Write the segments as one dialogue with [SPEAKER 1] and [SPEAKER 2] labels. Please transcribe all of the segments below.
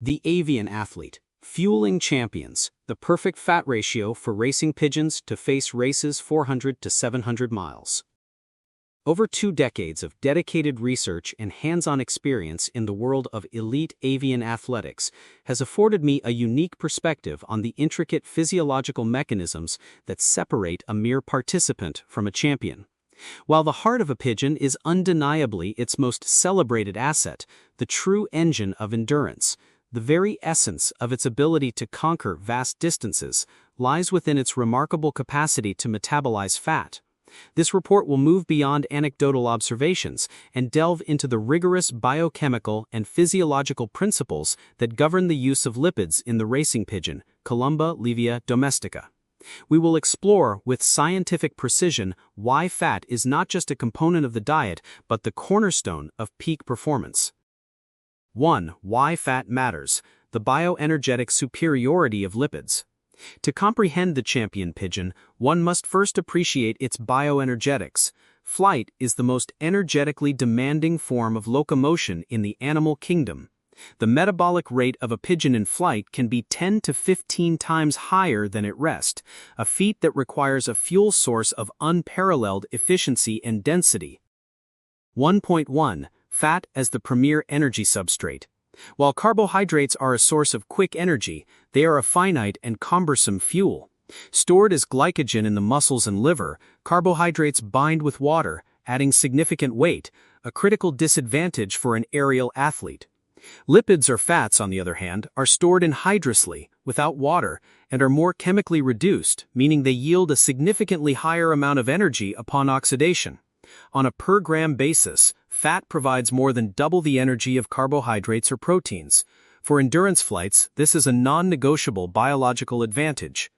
[SPEAKER 1] The avian athlete, fueling champions, the perfect fat ratio for racing pigeons to face races 400 to 700 miles. Over 2 decades of dedicated research and hands-on experience in the world of elite avian athletics has afforded me a unique perspective on the intricate physiological mechanisms that separate a mere participant from a champion. While the heart of a pigeon is undeniably its most celebrated asset, the true engine of endurance, the very essence of its ability to conquer vast distances, lies within its remarkable capacity to metabolize fat. This report will move beyond anecdotal observations and delve into the rigorous biochemical and physiological principles that govern the use of lipids in the racing pigeon, Columba livia domestica. We will explore with scientific precision why fat is not just a component of the diet but the cornerstone of peak performance. 1. Why fat matters: the bioenergetic superiority of lipids. To comprehend the champion pigeon, one must first appreciate its bioenergetics. Flight is the most energetically demanding form of locomotion in the animal kingdom. The metabolic rate of a pigeon in flight can be 10 to 15 times higher than at rest, a feat that requires a fuel source of unparalleled efficiency and density. 1.1. Fat as the premier energy substrate. While carbohydrates are a source of quick energy, they are a finite and cumbersome fuel. Stored as glycogen in the muscles and liver, carbohydrates bind with water, adding significant weight, a critical disadvantage for an aerial athlete. Lipids or fats, on the other hand, are stored anhydrously, without water, and are more chemically reduced, meaning they yield a significantly higher amount of energy upon oxidation. On a per-gram basis, fat provides more than double the energy of carbohydrates or proteins. For endurance flights, this is a non-negotiable biological advantage.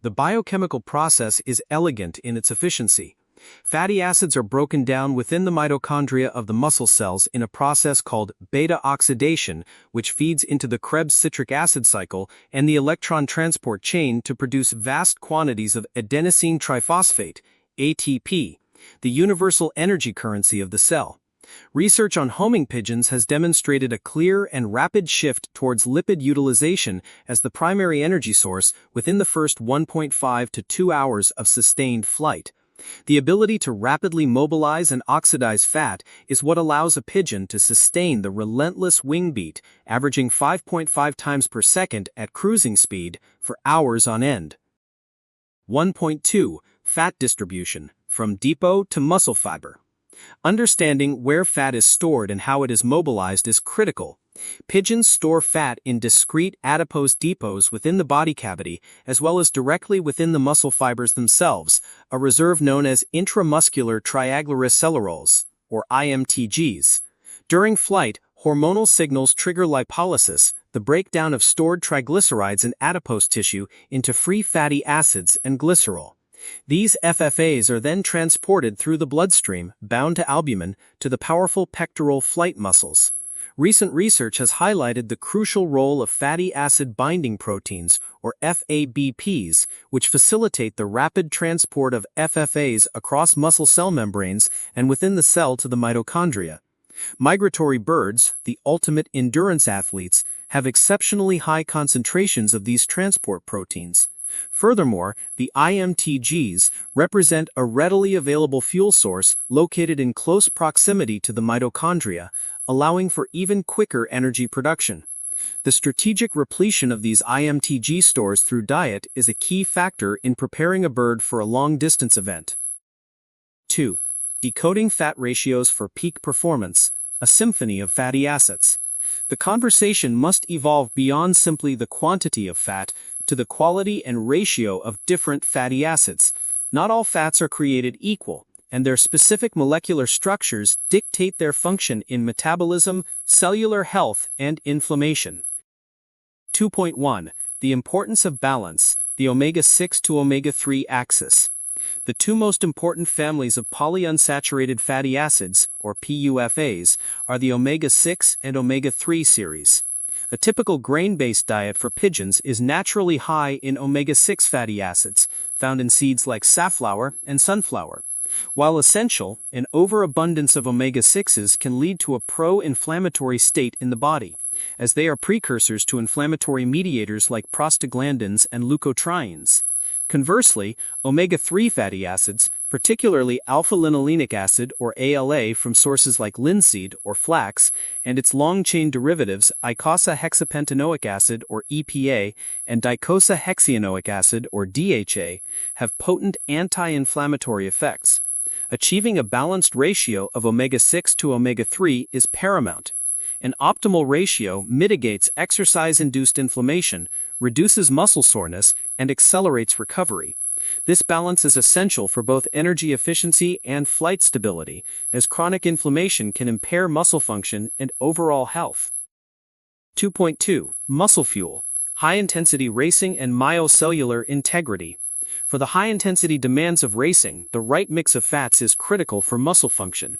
[SPEAKER 1] The biochemical process is elegant in its efficiency. Fatty acids are broken down within the mitochondria of the muscle cells in a process called beta oxidation, which feeds into the Krebs citric acid cycle and the electron transport chain to produce vast quantities of adenosine triphosphate, ATP, the universal energy currency of the cell. Research on homing pigeons has demonstrated a clear and rapid shift towards lipid utilization as the primary energy source within the first 1.5 to 2 hours of sustained flight. The ability to rapidly mobilize and oxidize fat is what allows a pigeon to sustain the relentless wing beat, averaging 5.5 times per second at cruising speed, for hours on end. 1.2. Fat distribution, from depot to muscle fiber. Understanding where fat is stored and how it is mobilized is critical. Pigeons store fat in discrete adipose depots within the body cavity as well as directly within the muscle fibers themselves, a reserve known as intramuscular triacylglycerols, or IMTGs. During flight, hormonal signals trigger lipolysis, the breakdown of stored triglycerides in adipose tissue into free fatty acids and glycerol. These FFAs are then transported through the bloodstream, bound to albumin, to the powerful pectoral flight muscles. Recent research has highlighted the crucial role of fatty acid binding proteins, or FABPs, which facilitate the rapid transport of FFAs across muscle cell membranes and within the cell to the mitochondria. Migratory birds, the ultimate endurance athletes, have exceptionally high concentrations of these transport proteins. Furthermore, the IMTGs represent a readily available fuel source located in close proximity to the mitochondria, allowing for even quicker energy production. The strategic repletion of these IMTG stores through diet is a key factor in preparing a bird for a long-distance event. 2. Decoding fat ratios for peak performance, a symphony of fatty acids. The conversation must evolve beyond simply the quantity of fat to the quality and ratio of different fatty acids. Not all fats are created equal, and their specific molecular structures dictate their function in metabolism, cellular health, and inflammation. 2.1. The importance of balance, the omega-6 to omega-3 axis. The two most important families of polyunsaturated fatty acids, or PUFAs, are the omega-6 and omega-3 series. A typical grain-based diet for pigeons is naturally high in omega-6 fatty acids, found in seeds like safflower and sunflower. While essential, an overabundance of omega-6s can lead to a pro-inflammatory state in the body. as they are precursors to inflammatory mediators like prostaglandins and leukotrienes. Conversely, omega-3 fatty acids, particularly alpha-linolenic acid or ALA from sources like linseed or flax, and its long-chain derivatives eicosahexapentanoic acid or EPA and docosahexaenoic acid or DHA, have potent anti-inflammatory effects. Achieving a balanced ratio of omega-6 to omega-3 is paramount. An optimal ratio mitigates exercise-induced inflammation, reduces muscle soreness, and accelerates recovery. This balance is essential for both energy efficiency and flight stability, as chronic inflammation can impair muscle function and overall health. 2.2. Muscle fuel, high-intensity racing and myocellular integrity. For the high-intensity demands of racing, the right mix of fats is critical for muscle function.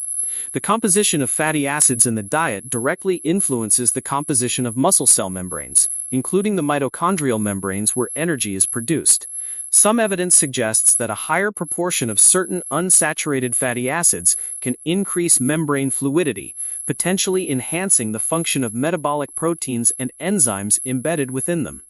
[SPEAKER 1] The composition of fatty acids in the diet directly influences the composition of muscle cell membranes, including the mitochondrial membranes where energy is produced. Some evidence suggests that a higher proportion of certain unsaturated fatty acids can increase membrane fluidity, potentially enhancing the function of metabolic proteins and enzymes embedded within them.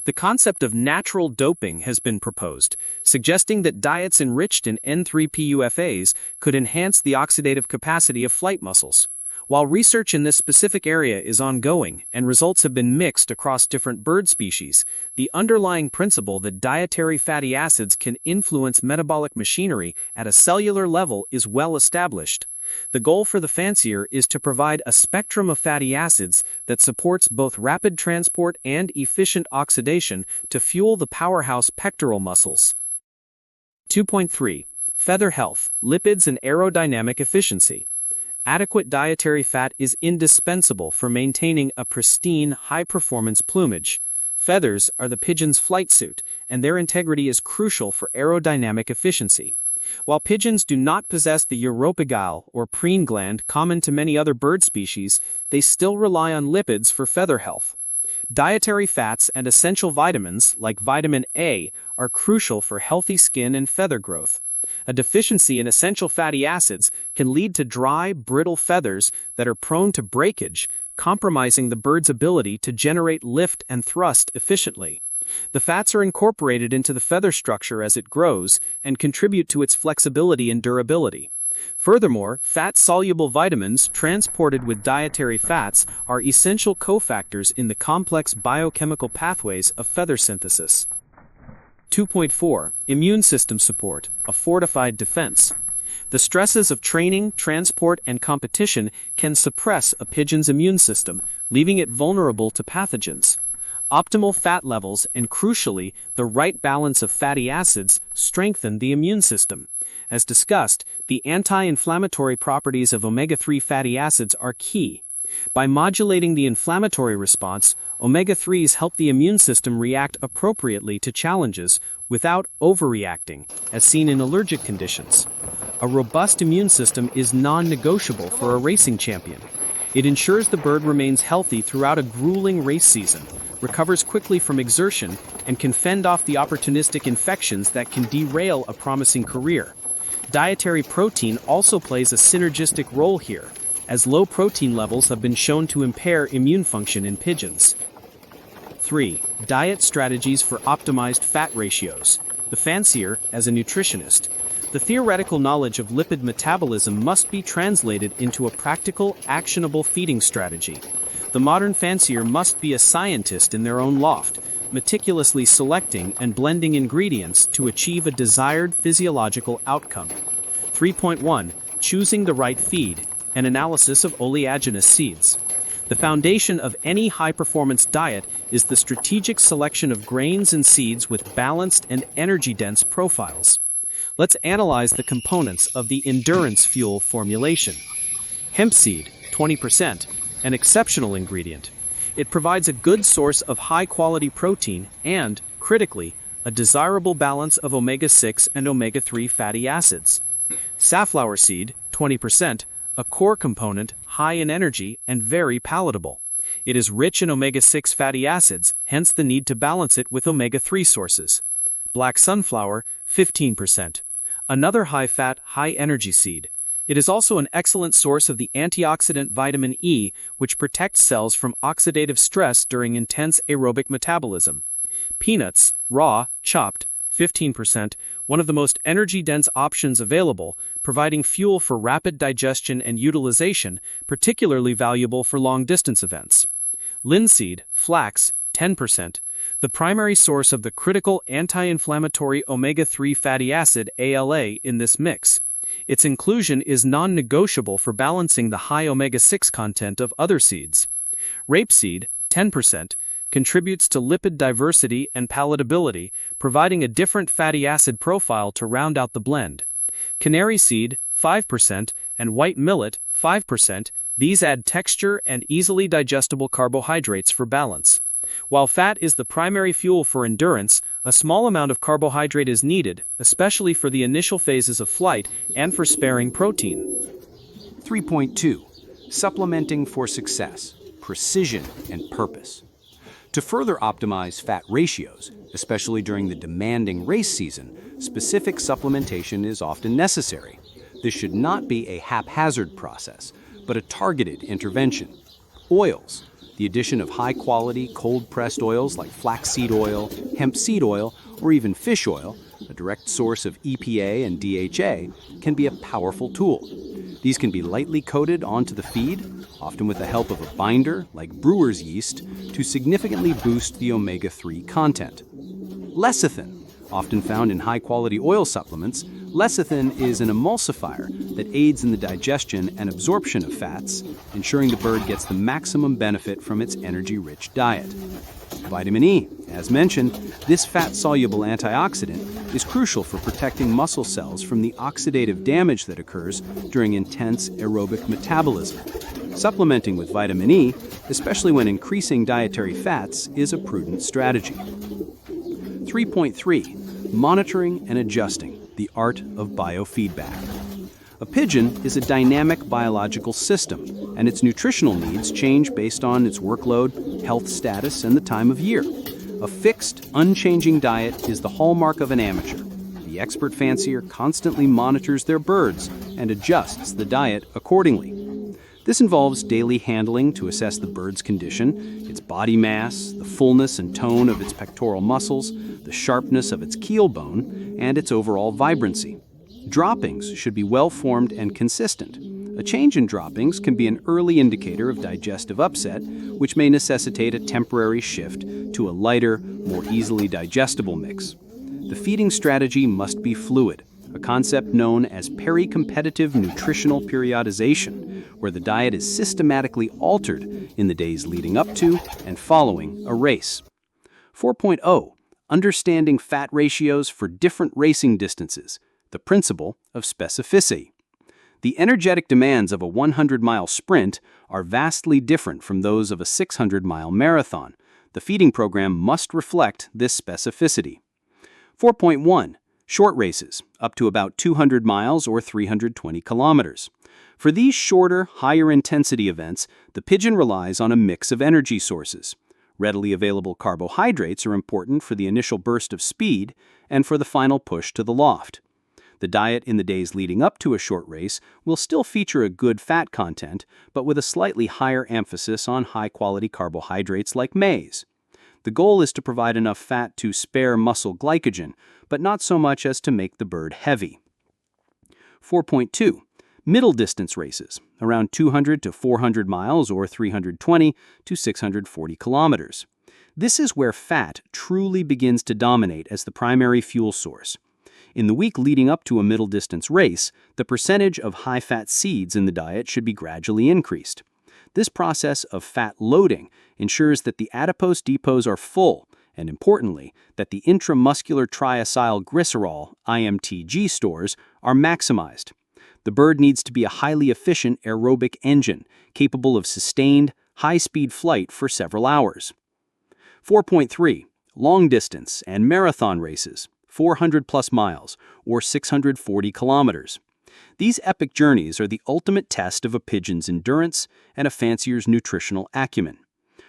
[SPEAKER 1] The concept of natural doping has been proposed, suggesting that diets enriched in N3-PUFAs could enhance the oxidative capacity of flight muscles. While research in this specific area is ongoing and results have been mixed across different bird species, the underlying principle that dietary fatty acids can influence metabolic machinery at a cellular level is well established. The goal for the fancier is to provide a spectrum of fatty acids that supports both rapid transport and efficient oxidation to fuel the powerhouse pectoral muscles. 2.3. Feather health, lipids and aerodynamic efficiency. Adequate dietary fat is indispensable for maintaining a pristine, high-performance plumage. Feathers are the pigeon's flight suit, and their integrity is crucial for aerodynamic efficiency. While pigeons do not possess the uropygial or preen gland common to many other bird species, they still rely on lipids for feather health. Dietary fats and essential vitamins, like vitamin A, are crucial for healthy skin and feather growth. A deficiency in essential fatty acids can lead to dry, brittle feathers that are prone to breakage, compromising the bird's ability to generate lift and thrust efficiently. The fats are incorporated into the feather structure as it grows and contribute to its flexibility and durability. Furthermore, fat-soluble vitamins transported with dietary fats are essential cofactors in the complex biochemical pathways of feather synthesis. 2.4. Immune system support, a fortified defense. The stresses of training, transport, and competition can suppress a pigeon's immune system, leaving it vulnerable to pathogens. Optimal fat levels and, crucially, the right balance of fatty acids strengthen the immune system. As discussed, the anti-inflammatory properties of omega-3 fatty acids are key. By modulating the inflammatory response, omega-3s help the immune system react appropriately to challenges without overreacting, as seen in allergic conditions. A robust immune system is non-negotiable for a racing champion. It ensures the bird remains healthy throughout a grueling race season, recovers quickly from exertion, and can fend off the opportunistic infections that can derail a promising career. Dietary protein also plays a synergistic role here, as low protein levels have been shown to impair immune function in pigeons. 3. Diet strategies for optimized fat ratios. The fancier as a nutritionist. The theoretical knowledge of lipid metabolism must be translated into a practical, actionable feeding strategy. The modern fancier must be a scientist in their own loft, meticulously selecting and blending ingredients to achieve a desired physiological outcome. 3.1. Choosing the right feed, an analysis of oleaginous seeds. The foundation of any high-performance diet is the strategic selection of grains and seeds with balanced and energy-dense profiles. Let's analyze the components of the endurance fuel formulation. Hemp seed, 20%, an exceptional ingredient. It provides a good source of high-quality protein and, critically, a desirable balance of omega-6 and omega-3 fatty acids. Safflower seed, 20%, a core component, high in energy and very palatable. It is rich in omega-6 fatty acids, hence the need to balance it with omega-3 sources. Black sunflower, 15%. Another high-fat, high-energy seed.
[SPEAKER 2] It is also an excellent source of the antioxidant vitamin E, which protects cells from oxidative stress during intense aerobic metabolism. Peanuts, raw, chopped, 15%, one of the most energy-dense options available, providing fuel for rapid digestion and utilization, particularly valuable for long-distance events. Linseed, flax, 10%, the primary source of the critical anti-inflammatory omega-3 fatty acid ALA in this mix. Its inclusion is non-negotiable for balancing the high omega-6 content of other seeds. Rapeseed, 10%, contributes to lipid diversity and palatability, providing a different fatty acid profile to round out the blend. Canary seed, 5%, and white millet, 5%, these add texture and easily digestible carbohydrates for balance. While fat is the primary fuel for endurance, a small amount of carbohydrate is needed, especially for the initial phases of flight and for sparing protein.
[SPEAKER 1] 3.2. Supplementing for success, precision, and purpose. To further optimize fat ratios, especially during the demanding race season, specific supplementation is often necessary. This should not be a haphazard process, but a targeted intervention. Oils. The addition of high-quality, cold-pressed oils like flaxseed oil, hemp seed oil, or even fish oil, a direct source of EPA and DHA, can be a powerful tool. These can be lightly coated onto the feed, often with the help of a binder like brewer's yeast, to significantly boost the omega-3 content. Lecithin. Often found in high-quality oil supplements, lecithin is an emulsifier that aids in the digestion and absorption of fats, ensuring the bird gets the maximum benefit from its energy-rich diet. Vitamin E. As mentioned, this fat-soluble antioxidant is crucial for protecting muscle cells from the oxidative damage that occurs during intense aerobic metabolism. Supplementing with vitamin E, especially when increasing dietary fats, is a prudent strategy. 3.3. Monitoring and adjusting, the art of biofeedback. A pigeon is a dynamic biological system, and its nutritional needs change based on its workload, health status, and the time of year. A fixed, unchanging diet is the hallmark of an amateur. The expert fancier constantly monitors their birds and adjusts the diet accordingly. This involves daily handling to assess the bird's condition, its body mass, the fullness and tone of its pectoral muscles, the sharpness of its keel bone, and its overall vibrancy. Droppings should be well-formed and consistent. A change in droppings can be an early indicator of digestive upset, which may necessitate a temporary shift to a lighter, more easily digestible mix. The feeding strategy must be fluid, a concept known as pericompetitive nutritional periodization, where the diet is systematically altered in the days leading up to and following a race. 4.0. Understanding fat ratios for different racing distances, the principle of specificity. The energetic demands of a 100-mile sprint are vastly different from those of a 600-mile marathon. The feeding program must reflect this specificity. 4.1. Short races, up to about 200 miles or 320 kilometers. For these shorter, higher-intensity events, the pigeon relies on a mix of energy sources. Readily available carbohydrates are important for the initial burst of speed and for the final push to the loft. The diet in the days leading up to a short race will still feature a good fat content, but with a slightly higher emphasis on high-quality carbohydrates like maize. The goal is to provide enough fat to spare muscle glycogen, but not so much as to make the bird heavy. 4.2. Middle distance races, around 200 to 400 miles or 320 to 640 kilometers. This is where fat truly begins to dominate as the primary fuel source. In the week leading up to a middle distance race, the percentage of high-fat seeds in the diet should be gradually increased. This process of fat loading ensures that the adipose depots are full, and importantly, that the intramuscular triacylglycerol (IMTG) stores are maximized. The bird needs to be a highly efficient aerobic engine, capable of sustained, high-speed flight for several hours. 4.3. Long distance and marathon races, 400-plus miles, or 640 kilometers. These epic journeys are the ultimate test of a pigeon's endurance and a fancier's nutritional acumen.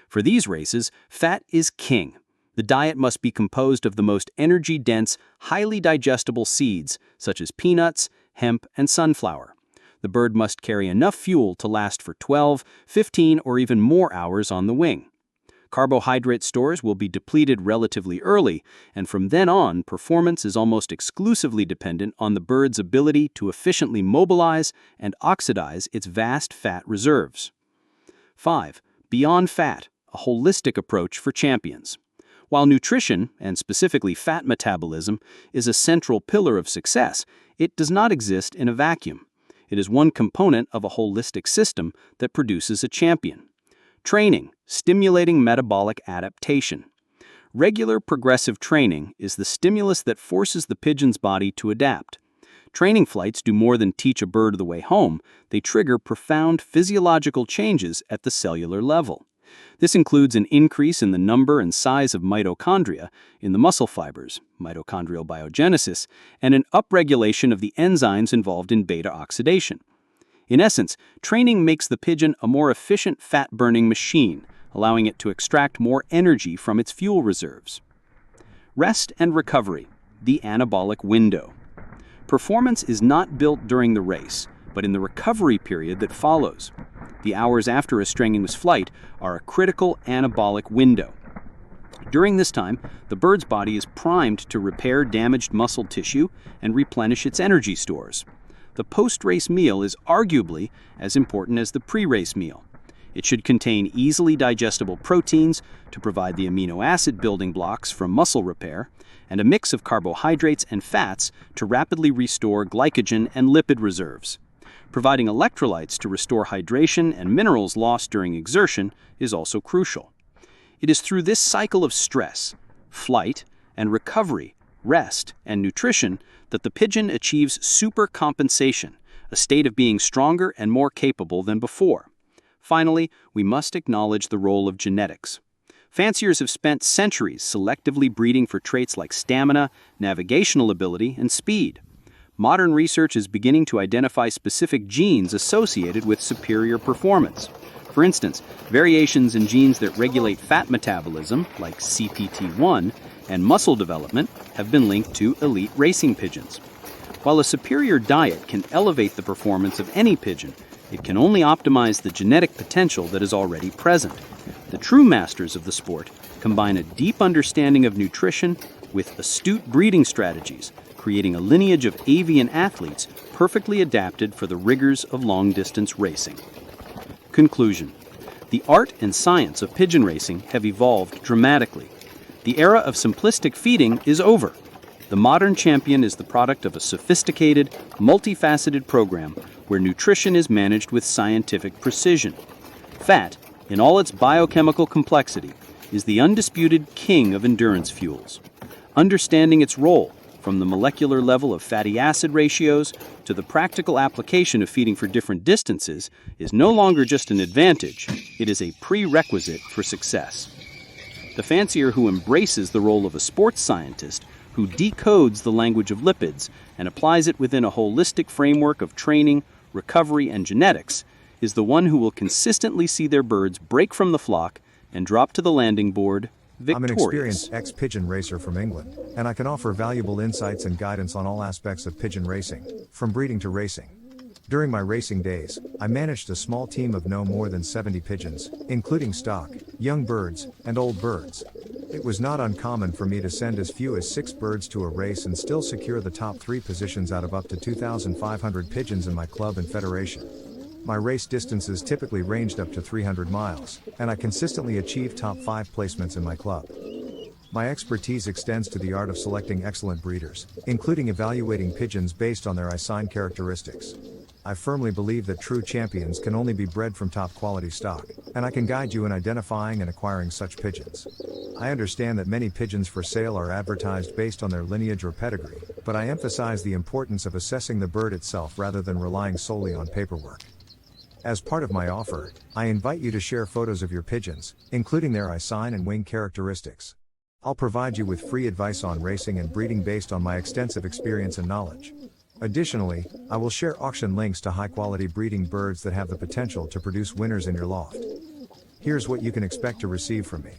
[SPEAKER 1] For these races, fat is king. The diet must be composed of the most energy-dense, highly digestible seeds, such as peanuts, hemp, and sunflower. The bird must carry enough fuel to last for 12, 15, or even more hours on the wing. Carbohydrate stores will be depleted relatively early, and from then on, performance is almost exclusively dependent on the bird's ability to efficiently mobilize and oxidize its vast fat reserves. 5. Beyond fat, a holistic approach for champions. While nutrition, and specifically fat metabolism, is a central pillar of success, it does not exist in a vacuum. It is one component of a holistic system that produces a champion. Training, stimulating metabolic adaptation. Regular progressive training is the stimulus that forces the pigeon's body to adapt. Training flights do more than teach a bird the way home, they trigger profound physiological changes at the cellular level. This includes an increase in the number and size of mitochondria in the muscle fibers, mitochondrial biogenesis, and an upregulation of the enzymes involved in beta oxidation. In essence, training makes the pigeon a more efficient fat-burning machine, allowing it to extract more energy from its fuel reserves. Rest and recovery, the anabolic window. Performance is not built during the race, but in the recovery period that follows. The hours after a strenuous flight are a critical anabolic window. During this time, the bird's body is primed to repair damaged muscle tissue and replenish its energy stores. The post-race meal is arguably as important as the pre-race meal. It should contain easily digestible proteins to provide the amino acid building blocks for muscle repair, and a mix of carbohydrates and fats to rapidly restore glycogen and lipid reserves. Providing electrolytes to restore hydration and minerals lost during exertion is also crucial. It is through this cycle of stress, flight, and recovery, rest, and nutrition that the pigeon achieves supercompensation, a state of being stronger and more capable than before. Finally, we must acknowledge the role of genetics. Fanciers have spent centuries selectively breeding for traits like stamina, navigational ability, and speed. Modern research is beginning to identify specific genes associated with superior performance. For instance, variations in genes that regulate fat metabolism, like CPT1, and muscle development have been linked to elite racing pigeons. While a superior diet can elevate the performance of any pigeon, it can only optimize the genetic potential that is already present. The true masters of the sport combine a deep understanding of nutrition with astute breeding strategies, creating a lineage of avian athletes perfectly adapted for the rigors of long-distance racing. Conclusion. The art and science of pigeon racing have evolved dramatically. The era of simplistic feeding is over. The modern champion is the product of a sophisticated, multifaceted program where nutrition is managed with scientific precision. Fat, in all its biochemical complexity, is the undisputed king of endurance fuels. Understanding its role, from the molecular level of fatty acid ratios to the practical application of feeding for different distances, is no longer just an advantage, it is a prerequisite for success. The fancier who embraces the role of a sports scientist, who decodes the language of lipids and applies it within a holistic framework of training, recovery, and genetics, is the one who will consistently see their birds break from the flock and drop to the landing board victorious.
[SPEAKER 3] I'm an experienced ex-pigeon racer from England, and I can offer valuable insights and guidance on all aspects of pigeon racing, from breeding to racing. During my racing days, I managed a small team of no more than 70 pigeons, including stock, young birds, and old birds. It was not uncommon for me to send as few as 6 birds to a race and still secure the top 3 positions out of up to 2,500 pigeons in my club and federation. My race distances typically ranged up to 300 miles, and I consistently achieved top 5 placements in my club. My expertise extends to the art of selecting excellent breeders, including evaluating pigeons based on their eye-sign characteristics. I firmly believe that true champions can only be bred from top-quality stock, and I can guide you in identifying and acquiring such pigeons. I understand that many pigeons for sale are advertised based on their lineage or pedigree, but I emphasize the importance of assessing the bird itself rather than relying solely on paperwork. As part of my offer, I invite you to share photos of your pigeons, including their eye-sign and wing characteristics. I'll provide you with free advice on racing and breeding based on my extensive experience and knowledge. Additionally, I will share auction links to high-quality breeding birds that have the potential to produce winners in your loft. Here's what you can expect to receive from me.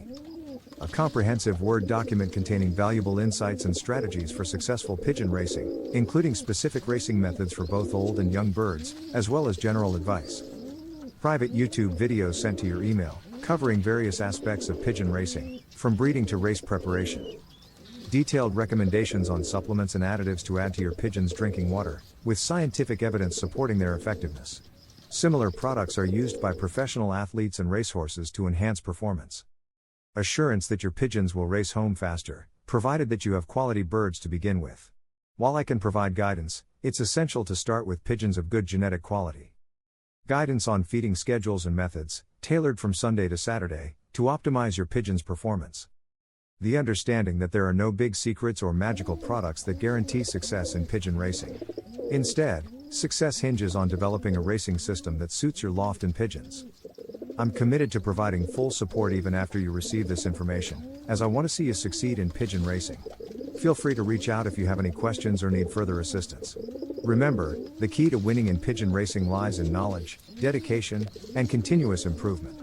[SPEAKER 3] a comprehensive Word document containing valuable insights and strategies for successful pigeon racing, including specific racing methods for both old and young birds, as well as general advice. Private YouTube videos sent to your email, covering various aspects of pigeon racing, from breeding to race preparation. Detailed recommendations on supplements and additives to add to your pigeon's drinking water, with scientific evidence supporting their effectiveness. Similar products are used by professional athletes and racehorses to enhance performance. Assurance that your pigeons will race home faster, provided that you have quality birds to begin with. While I can provide guidance, it's essential to start with pigeons of good genetic quality. Guidance on feeding schedules and methods, tailored from Sunday to Saturday, to optimize your pigeon's performance. The understanding that there are no big secrets or magical products that guarantee success in pigeon racing. Instead, success hinges on developing a racing system that suits your loft and pigeons. I'm committed to providing full support even after you receive this information, as I want to see you succeed in pigeon racing. Feel free to reach out if you have any questions or need further assistance. Remember, the key to winning in pigeon racing lies in knowledge, dedication, and continuous improvement.